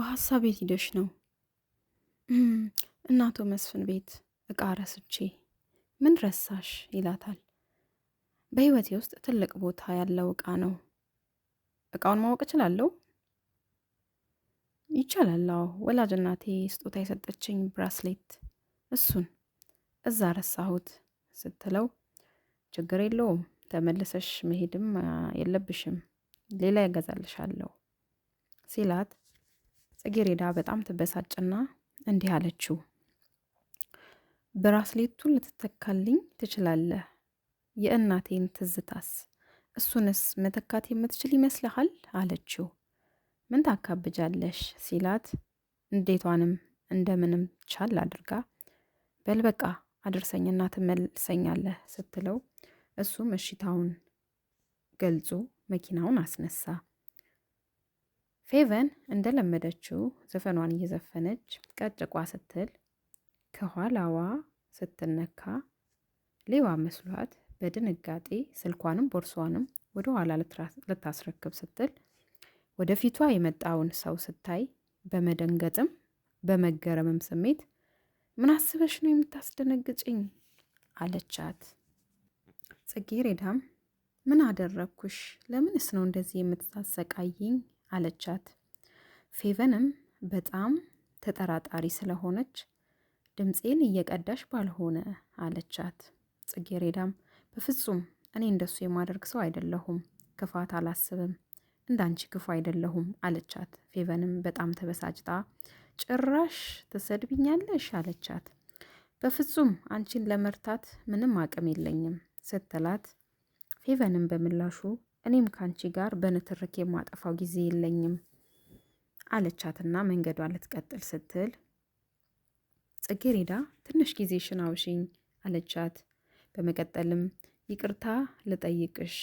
በሀሳብ የት ሂደሽ ነው? "እም፣ እናቶ መስፍን ቤት እቃ ረስቼ። ምን ረሳሽ ይላታል። በህይወቴ ውስጥ ትልቅ ቦታ ያለው እቃ ነው። እቃውን ማወቅ እችላለሁ? ይቻላል። አዎ፣ ወላጅ እናቴ ስጦታ የሰጠችኝ ብራስሌት፣ እሱን እዛ ረሳሁት ስትለው፣ ችግር የለውም ተመልሰሽ መሄድም የለብሽም፣ ሌላ ያገዛልሻለሁ ሲላት፣ ጽጌሬዳ በጣም ትበሳጭና እንዲህ አለችው። ብራስሌቱን ልትተካልኝ ትችላለህ፣ የእናቴን ትዝታስ እሱንስ መተካት የምትችል ይመስልሃል አለችው። ምን ታካብጃለሽ ሲላት፣ እንዴቷንም እንደምንም ቻል አድርጋ በል በቃ አድርሰኝና ትመልሰኛለህ ስትለው፣ እሱም እሽታውን ገልጾ መኪናውን አስነሳ። ፌቨን እንደለመደችው ዘፈኗን እየዘፈነች ቀጭቋ ስትል ከኋላዋ ስትነካ ሌባ መስሏት በድንጋጤ ስልኳንም ቦርሷንም ወደ ኋላ ልታስረክብ ስትል ወደ ፊቷ የመጣውን ሰው ስታይ በመደንገጥም በመገረምም ስሜት ምን አስበሽ ነው የምታስደነግጭኝ አለቻት። ጽጌሬዳም ምን አደረግኩሽ? ለምንስ ነው እንደዚህ የምታሰቃይኝ አለቻት። ፌቨንም በጣም ተጠራጣሪ ስለሆነች ድምፄን እየቀዳሽ ባልሆነ አለቻት። ጽጌሬዳም በፍጹም እኔ እንደሱ የማደርግ ሰው አይደለሁም፣ ክፋት አላስብም፣ እንዳንቺ ክፉ አይደለሁም አለቻት። ፌቨንም በጣም ተበሳጭታ ጭራሽ ትሰድብኛለሽ አለቻት። በፍጹም አንቺን ለመርታት ምንም አቅም የለኝም ስትላት፣ ፌቨንም በምላሹ እኔም ካንቺ ጋር በንትርክ የማጠፋው ጊዜ የለኝም አለቻትና መንገዷን ልትቀጥል ስትል፣ ጽጌሬዳ ትንሽ ጊዜሽን አውሽኝ አለቻት። በመቀጠልም ይቅርታ ልጠይቅሽ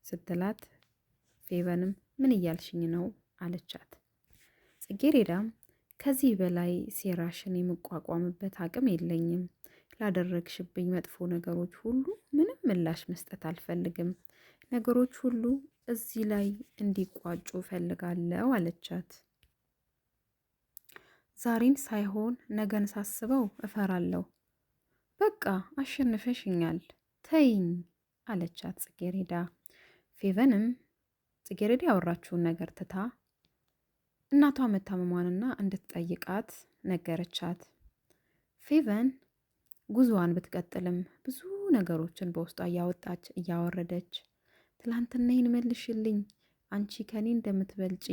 ስትላት፣ ፌቨንም ምን እያልሽኝ ነው አለቻት። ጽጌሬዳም ከዚህ በላይ ሴራሽን የምቋቋምበት አቅም የለኝም፣ ላደረግሽብኝ መጥፎ ነገሮች ሁሉ ምንም ምላሽ መስጠት አልፈልግም፣ ነገሮች ሁሉ እዚህ ላይ እንዲቋጩ ፈልጋለሁ አለቻት። ዛሬን ሳይሆን ነገን ሳስበው እፈራለሁ። በቃ አሸንፈሽኛል፣ ተይኝ አለቻት ጽጌሬዳ። ፌቨንም ጽጌሬዳ ያወራችውን ነገር ትታ እናቷ መታመሟንና እንድትጠይቃት ነገረቻት። ፌቨን ጉዞዋን ብትቀጥልም ብዙ ነገሮችን በውስጧ እያወጣች እያወረደች፣ ትላንትናዬን መልሽልኝ፣ አንቺ ከኔ እንደምትበልጪ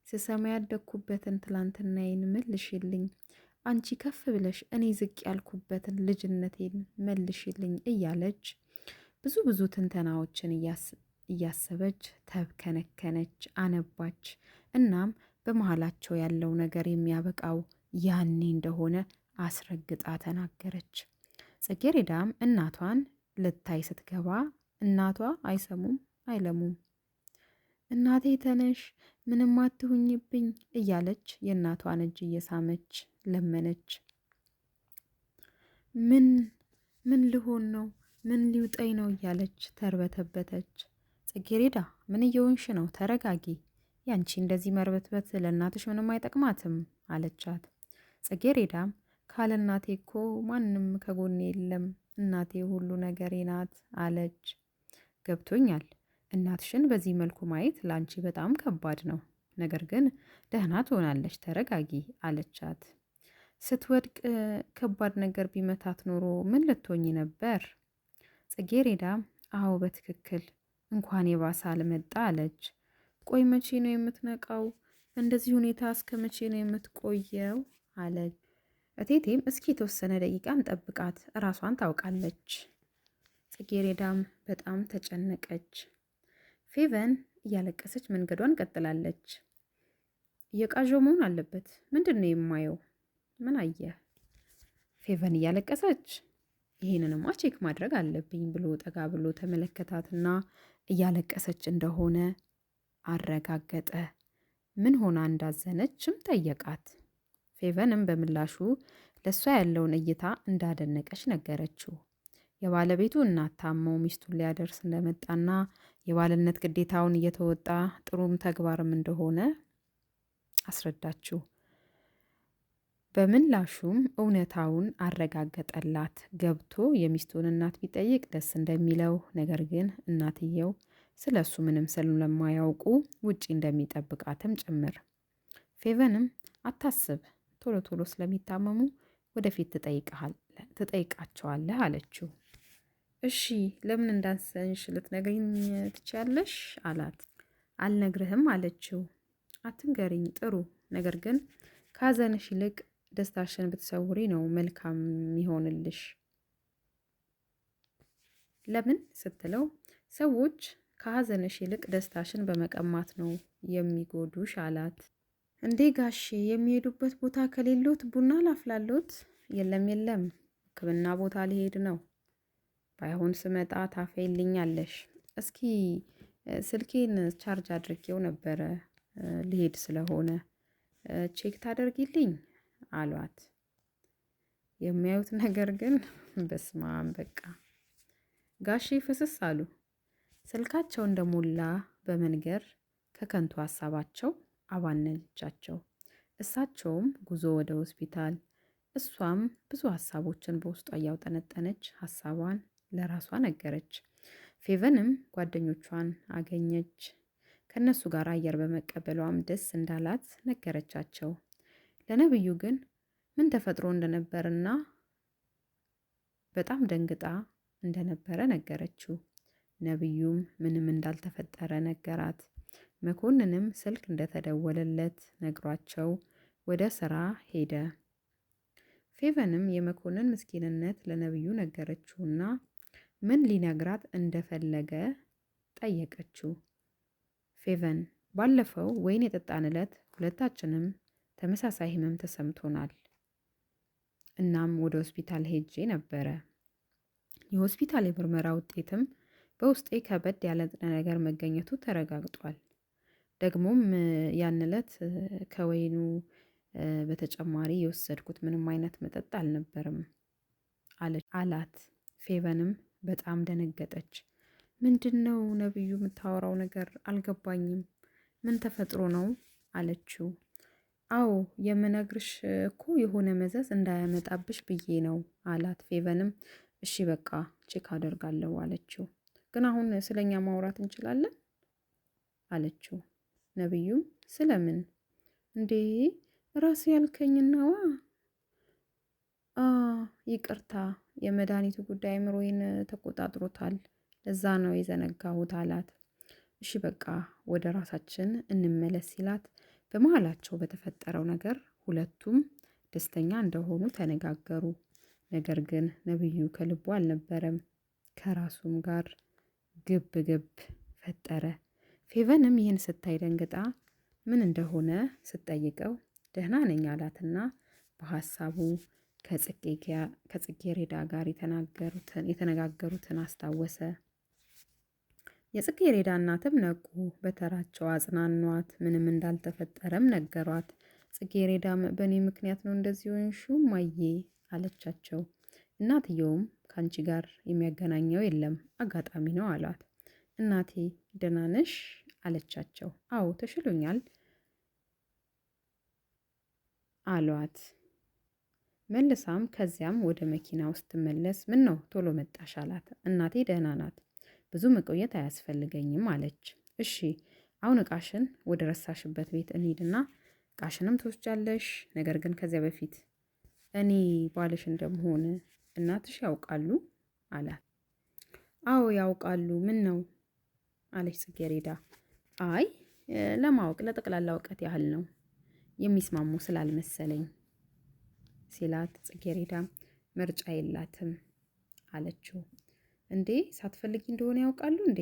ስሰማ ያደግኩበትን ትላንትናዬን መልሽልኝ፣ አንቺ ከፍ ብለሽ እኔ ዝቅ ያልኩበትን ልጅነቴን መልሽልኝ እያለች ብዙ ትንተናዎችን እያሰበች ተብከነከነች፣ አነባች። እናም በመሃላቸው ያለው ነገር የሚያበቃው ያኔ እንደሆነ አስረግጣ ተናገረች። ጽጌሬዳም እናቷን ልታይ ስትገባ እናቷ አይሰሙም አይለሙም። እናቴ ተነሽ፣ ምንም አትሁኝብኝ እያለች የእናቷን እጅ እየሳመች ለመነች። ምን ልሆን ነው? ምን ሊውጠኝ ነው? እያለች ተርበተበተች። ጽጌሬዳ ምን እየሆንሽ ነው? ተረጋጊ፣ ያንቺ እንደዚህ መርበትበት ለእናትሽ ምንም አይጠቅማትም አለቻት። ጽጌሬዳም ካለ እናቴ እኮ ማንም ከጎኔ የለም፣ እናቴ ሁሉ ነገሬ ናት አለች። ገብቶኛል፣ እናትሽን በዚህ መልኩ ማየት ላንቺ በጣም ከባድ ነው፣ ነገር ግን ደህና ትሆናለች፣ ተረጋጊ አለቻት። ስትወድቅ ከባድ ነገር ቢመታት ኖሮ ምን ልትሆኝ ነበር? ጽጌሬዳ አዎ በትክክል እንኳን የባሰ አልመጣ አለች። ቆይ መቼ ነው የምትነቃው? እንደዚህ ሁኔታ እስከ መቼ ነው የምትቆየው? አለች። እቴቴም እስኪ የተወሰነ ደቂቃን ጠብቃት፣ እራሷን ታውቃለች። ጽጌሬዳም በጣም ተጨነቀች። ፌቨን እያለቀሰች መንገዷን ቀጥላለች። እየቃዠው መሆን አለበት። ምንድን ነው የማየው? ምን አየህ? ፌቨን እያለቀሰች ይሄንንማ ቼክ ማድረግ አለብኝ ብሎ ጠጋ ብሎ ተመለከታትና እያለቀሰች እንደሆነ አረጋገጠ። ምን ሆና እንዳዘነችም ጠየቃት። ፌቨንም በምላሹ ለእሷ ያለውን እይታ እንዳደነቀች ነገረችው። የባለቤቱ እናት ታመው ሚስቱን ሊያደርስ እንደመጣና የባልነት ግዴታውን እየተወጣ ጥሩም ተግባርም እንደሆነ አስረዳችው። በምላሹም እውነታውን አረጋገጠላት። ገብቶ የሚስቱን እናት ቢጠይቅ ደስ እንደሚለው፣ ነገር ግን እናትየው ስለ እሱ ምንም ስለማያውቁ ውጪ እንደሚጠብቃትም ጭምር። ፌቨንም አታስብ፣ ቶሎ ቶሎ ስለሚታመሙ ወደፊት ትጠይቃቸዋለህ አለችው። እሺ ለምን እንዳንሰንሽ ልትነግሪኝ ትችያለሽ አላት። አልነግርህም አለችው። አትንገሪኝ ጥሩ፣ ነገር ግን ከሀዘንሽ ይልቅ ደስታሽን ብትሰውሪ ነው መልካም ይሆንልሽ። ለምን ስትለው ሰዎች ከሀዘንሽ ይልቅ ደስታሽን በመቀማት ነው የሚጎዱሽ አላት። እንዴ ጋሼ የሚሄዱበት ቦታ ከሌሎት ቡና ላፍላሎት? የለም የለም፣ ሕክምና ቦታ ሊሄድ ነው። ባይሆን ስመጣ ታፈይልኛለሽ። እስኪ ስልኬን ቻርጅ አድርጌው ነበረ ሊሄድ ስለሆነ ቼክ ታደርጊልኝ አሏት። የሚያዩት ነገር ግን በስማም በቃ ጋሼ ፍስስ አሉ። ስልካቸው እንደሞላ በመንገር ከከንቱ ሀሳባቸው አባነቻቸው። እሳቸውም ጉዞ ወደ ሆስፒታል፣ እሷም ብዙ ሀሳቦችን በውስጧ እያውጠነጠነች ሀሳቧን ለራሷ ነገረች። ፌቨንም ጓደኞቿን አገኘች። ከነሱ ጋር አየር በመቀበሏም ደስ እንዳላት ነገረቻቸው። ለነብዩ ግን ምን ተፈጥሮ እንደነበርና በጣም ደንግጣ እንደነበረ ነገረችው። ነብዩም ምንም እንዳልተፈጠረ ነገራት። መኮንንም ስልክ እንደተደወለለት ነግሯቸው ወደ ስራ ሄደ። ፌቨንም የመኮንን ምስኪንነት ለነብዩ ነገረችውና ምን ሊነግራት እንደፈለገ ጠየቀችው። ፌቨን ባለፈው ወይን የጠጣን ዕለት ሁለታችንም ተመሳሳይ ህመም ተሰምቶናል። እናም ወደ ሆስፒታል ሄጄ ነበረ። የሆስፒታል የምርመራ ውጤትም በውስጤ ከበድ ያለ ነገር መገኘቱ ተረጋግጧል። ደግሞም ያን ዕለት ከወይኑ በተጨማሪ የወሰድኩት ምንም አይነት መጠጥ አልነበረም አላት። ፌቨንም በጣም ደነገጠች። ምንድነው ነብዩ የምታወራው ነገር አልገባኝም። ምን ተፈጥሮ ነው አለችው። አዎ የምነግርሽ እኮ የሆነ መዘዝ እንዳያመጣብሽ ብዬ ነው አላት። ፌቨንም እሺ በቃ ቼክ አደርጋለሁ አለችው። ግን አሁን ስለኛ ማውራት እንችላለን አለችው። ነብዩም ስለምን? እንዴ ራስ ያልከኝናዋ ይቅርታ የመድኃኒቱ ጉዳይ አእምሮዬን ተቆጣጥሮታል፣ ለዛ ነው የዘነጋሁት አላት። እሺ በቃ ወደ ራሳችን እንመለስ ሲላት በመሃላቸው በተፈጠረው ነገር ሁለቱም ደስተኛ እንደሆኑ ተነጋገሩ። ነገር ግን ነብዩ ከልቡ አልነበረም፣ ከራሱም ጋር ግብ ግብ ፈጠረ። ፌቨንም ይህን ስታይ ደንግጣ ምን እንደሆነ ስትጠይቀው ደህና ነኝ አላትና በሀሳቡ ከጽጌሬዳ ጋር የተነጋገሩትን አስታወሰ። የጽጌሬዳ እናትም ነቁ። በተራቸው አጽናኗት። ምንም እንዳልተፈጠረም ነገሯት። ጽጌሬዳም በእኔ ምክንያት ነው እንደዚህ ሆንሽው እማዬ አለቻቸው። እናትየውም ከአንቺ ጋር የሚያገናኘው የለም አጋጣሚ ነው አሏት። እናቴ ደህና ነሽ አለቻቸው። አዎ ተሽሎኛል አሏት። መልሳም ከዚያም ወደ መኪና ውስጥ ትመለስ ምን ነው ቶሎ መጣሽ አላት። እናቴ ደህና ናት፣ ብዙ መቆየት አያስፈልገኝም አለች። እሺ አሁን እቃሽን ወደ ረሳሽበት ቤት እንሂድና እቃሽንም ትወስጃለሽ። ነገር ግን ከዚያ በፊት እኔ ባልሽ እንደምሆን እናትሽ ያውቃሉ አላት። አዎ ያውቃሉ፣ ምን ነው አለች ጽጌሬዳ። አይ ለማወቅ ለጠቅላላ እውቀት ያህል ነው፣ የሚስማሙ ስላልመሰለኝ ሲላት ጽጌሬዳ ምርጫ የላትም አለችው። እንዴ ሳትፈልጊ እንደሆነ ያውቃሉ እንዴ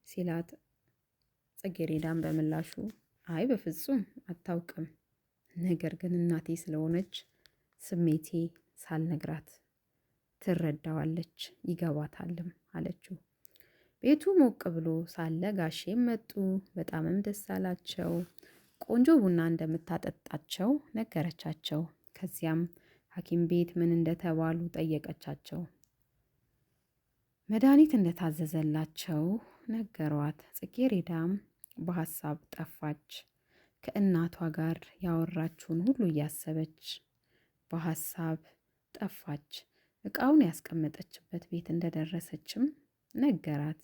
ሲላት ጽጌሬዳን በምላሹ አይ በፍጹም አታውቅም፣ ነገር ግን እናቴ ስለሆነች ስሜቴ ሳልነግራት ትረዳዋለች፣ ይገባታልም አለችው። ቤቱ ሞቅ ብሎ ሳለ ጋሼም መጡ። በጣምም ደስ አላቸው። ቆንጆ ቡና እንደምታጠጣቸው ነገረቻቸው። ከዚያም ሐኪም ቤት ምን እንደተባሉ ጠየቀቻቸው። መድኃኒት እንደታዘዘላቸው ነገሯት። ጽጌሬዳም በሀሳብ ጠፋች። ከእናቷ ጋር ያወራችውን ሁሉ እያሰበች በሀሳብ ጠፋች። እቃውን ያስቀመጠችበት ቤት እንደደረሰችም ነገራት።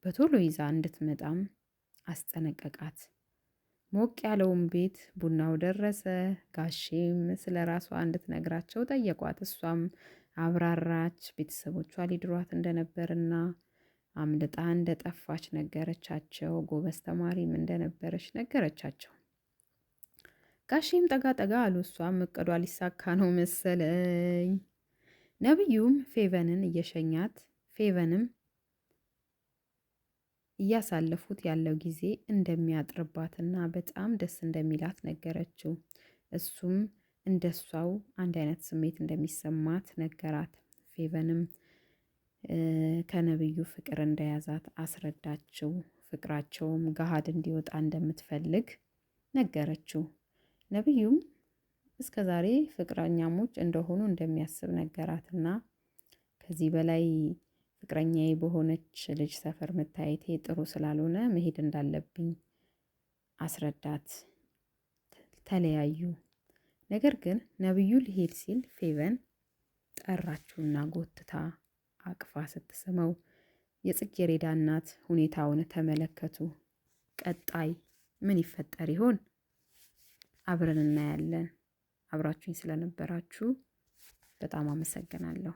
በቶሎ ይዛ እንድትመጣም አስጠነቀቃት። ሞቅ ያለውን ቤት ቡናው ደረሰ። ጋሼም ስለ ራሷ እንድትነግራቸው ጠየቋት። እሷም አብራራች። ቤተሰቦቿ ሊድሯት እንደነበርና አምልጣ እንደጠፋች ነገረቻቸው። ጎበዝ ተማሪም እንደነበረች ነገረቻቸው። ጋሼም ጠጋ ጠጋ አሉ። እሷም እቅዷ ሊሳካ ነው መሰለኝ። ነብዩም ፌቨንን እየሸኛት ፌቨንም እያሳለፉት ያለው ጊዜ እንደሚያጥርባትና በጣም ደስ እንደሚላት ነገረችው። እሱም እንደሷው አንድ አይነት ስሜት እንደሚሰማት ነገራት። ፌቨንም ከነብዩ ፍቅር እንደያዛት አስረዳችው። ፍቅራቸውም ገሃድ እንዲወጣ እንደምትፈልግ ነገረችው። ነብዩም እስከዛሬ ፍቅረኛሞች እንደሆኑ እንደሚያስብ ነገራትና ከዚህ በላይ ፍቅረኛዬ በሆነች ልጅ ሰፈር መታየቴ ጥሩ ስላልሆነ መሄድ እንዳለብኝ አስረዳት። ተለያዩ። ነገር ግን ነብዩ ሊሄድ ሲል ፌቨን ጠራችውና ጎትታ አቅፋ ስትስመው የጽጌረዳ እናት ሁኔታውን ተመለከቱ። ቀጣይ ምን ይፈጠር ይሆን? አብረን እናያለን። አብራችሁኝ ስለነበራችሁ በጣም አመሰግናለሁ።